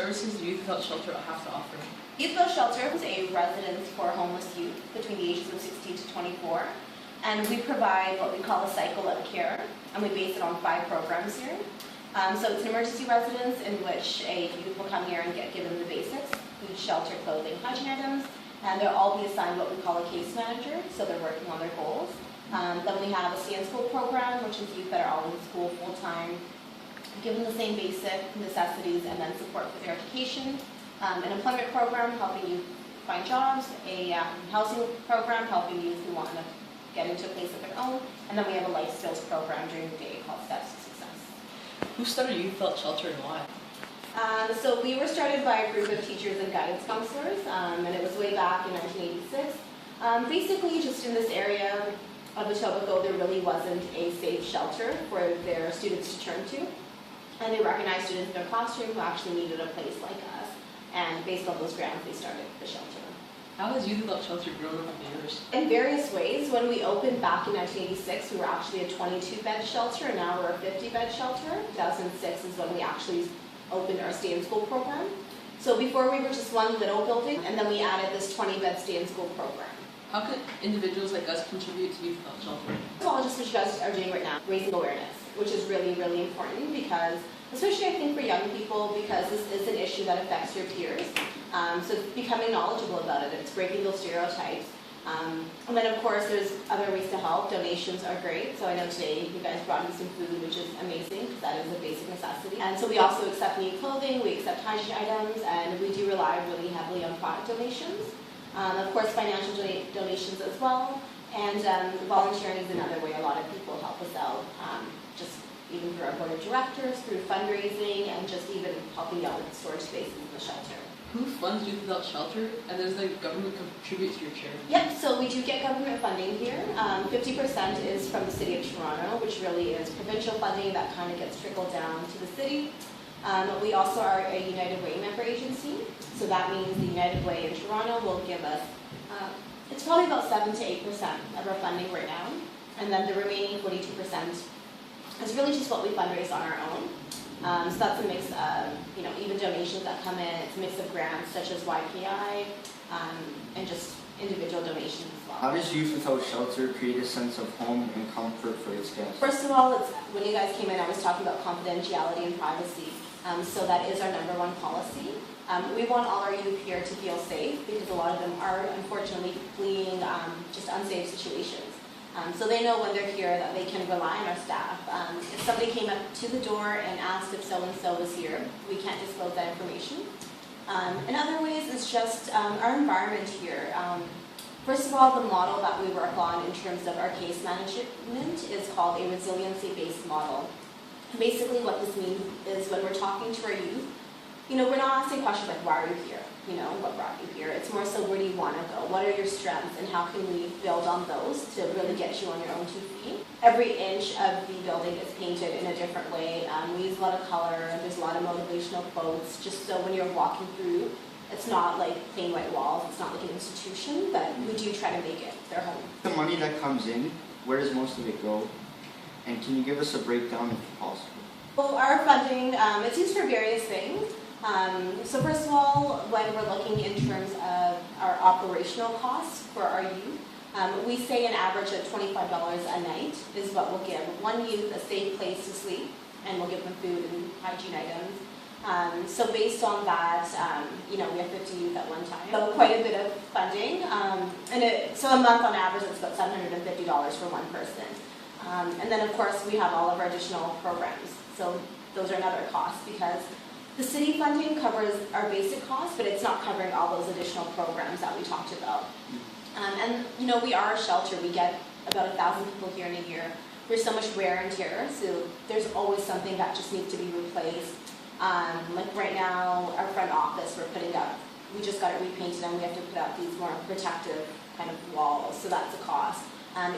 services do Youth Without Shelter have to offer? Youth Without Shelter is a residence for homeless youth between the ages of 16 to 24. And we provide what we call a cycle of care, and we base it on 5 programs here. So it's an emergency residence in which a youth will come here and get given the basics: food, shelter, clothing, hygiene items, and they'll all be assigned what we call a case manager, so they're working on their goals. Then we have a stay in school program, which is youth that are all in school full-time, given the same basic necessities and then support for their education. An employment program helping youth find jobs, a housing program helping youth who want to get into a place of their own, and then we have a life skills program during the day called Steps to Success. Who started Youth Without Shelter and why? So we were started by a group of teachers and guidance counselors, and it was way back in 1986. Basically, just in this area of Etobicoke, there really wasn't a safe shelter for their students to turn to, and they recognized students in their classroom who actually needed a place like us, and based on those grants, they started the shelter. How has Youth Without Shelter grown over the years? In various ways. When we opened back in 1986, we were actually a 22-bed shelter, and now we're a 50-bed shelter. 2006 is when we actually opened our stay-in-school program. So before we were just one little building, and then we added this 20-bed stay-in-school program. How can individuals like us contribute to Youth Without Shelter? Well, just what you guys are doing right now, raising awareness, which is really, really important because, especially I think for young people, because this is an issue that affects your peers. So becoming knowledgeable about it, it's breaking those stereotypes. And then of course there's other ways to help. Donations are great. So I know today you guys brought in some food, which is amazing because that is a basic necessity. And so we also accept new clothing, we accept hygiene items, and we do rely really heavily on product donations. Of course financial donations as well. And volunteering is another way a lot of people help us out. Just even through our board of directors, through fundraising, and just even helping out with storage spaces in the shelter. Who funds Youth Without Shelter, and does the government contribute to your charity? Yep, so we do get government funding here. 50% is from the City of Toronto, which really is provincial funding that kind of gets trickled down to the city. We also are a United Way member agency, so that means the United Way in Toronto will give us, it's probably about 7 to 8% of our funding right now, and then the remaining 42% is really just what we fundraise on our own. So that's a mix of, even donations that come in. It's a mix of grants such as Ypi, and just individual donations as well. How does Youth Without Shelter create a sense of home and comfort for its guests? First of all, when you guys came in, I was talking about confidentiality and privacy. So that is our #1 policy. We want all our youth here to feel safe because a lot of them are unfortunately fleeing just unsafe situations. So they know when they're here that they can rely on our staff. If somebody came up to the door and asked if so-and-so was here, we can't disclose that information. In other ways, it's just our environment here. First of all, the model that we work on in terms of our case management is called a resiliency-based model. Basically what this means is when we're talking to our youth, we're not asking questions like, why are you here? What brought you here? It's more so, where do you want to go? What are your strengths, and how can we build on those to really get you on your own 2 feet? Every inch of the building is painted in a different way. We use a lot of color, there's a lot of motivational quotes, just so when you're walking through, it's not like plain white walls, it's not like an institution, but we do try to make it their home. The money that comes in, where does most of it go? And can you give us a breakdown if possible? Well, our funding, it's used for various things. So first of all, when we're looking in terms of our operational costs for our youth, we say an average of $25 a night is what we'll give one youth a safe place to sleep, and we'll give them food and hygiene items. So based on that, we have 50 youth at one time, so quite a bit of funding. So a month on average, it's about $750 for one person. And then of course we have all of our additional programs. So those are another cost because the city funding covers our basic costs, but it's not covering all those additional programs that we talked about. And we are a shelter. We get about 1,000 people here in a year. There's so much wear and tear, so there's always something that just needs to be replaced. Like right now, our front office, we just got it repainted, and we have to put up these more protective kind of walls, so that's a cost.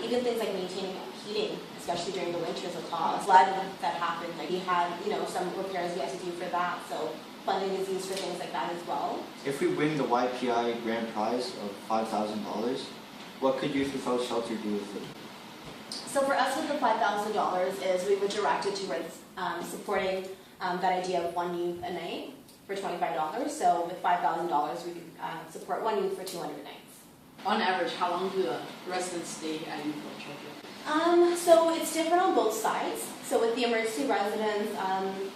Even things like maintaining heating, especially during the winters, a cost. Flood that happened, we had some repairs we had to do for that, so funding is used for things like that as well. If we win the Ypi grand prize of $5,000, what could Youth Without Shelter do with it? So for us with the $5,000 is we would direct it towards supporting that idea of one youth a night. for $25. So with $5,000, we could support one youth for 200 nights. On average, how long do the residents stay at Ypi Project? So it's different on both sides. So with the emergency residents,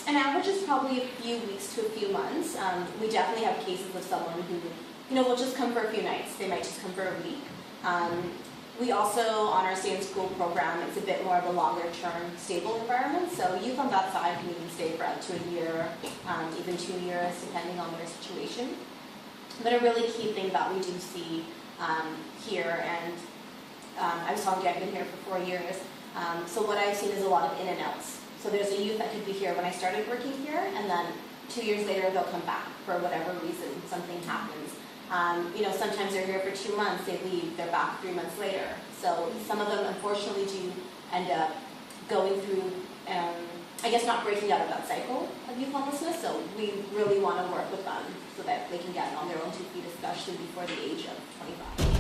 an average is probably a few weeks to a few months. We definitely have cases of someone who, will just come for a few nights. They might just come for a week. We also, on our Stay in School program, it's a bit more of a longer-term, stable environment. So youth on that side can even stay for up to a year, even 2 years, depending on their situation. But a really key thing that we do see here, and I was telling you I've been here for 4 years, so what I've seen is a lot of in and outs. So there's a youth that could be here when I started working here, and then 2 years later they'll come back for whatever reason, something happens. Sometimes they're here for 2 months, they leave, they're back 3 months later. So some of them unfortunately do end up going through, not breaking out of that cycle of youth homelessness. So we really want to work with them so that they can get on their own 2 feet, especially before the age of 25.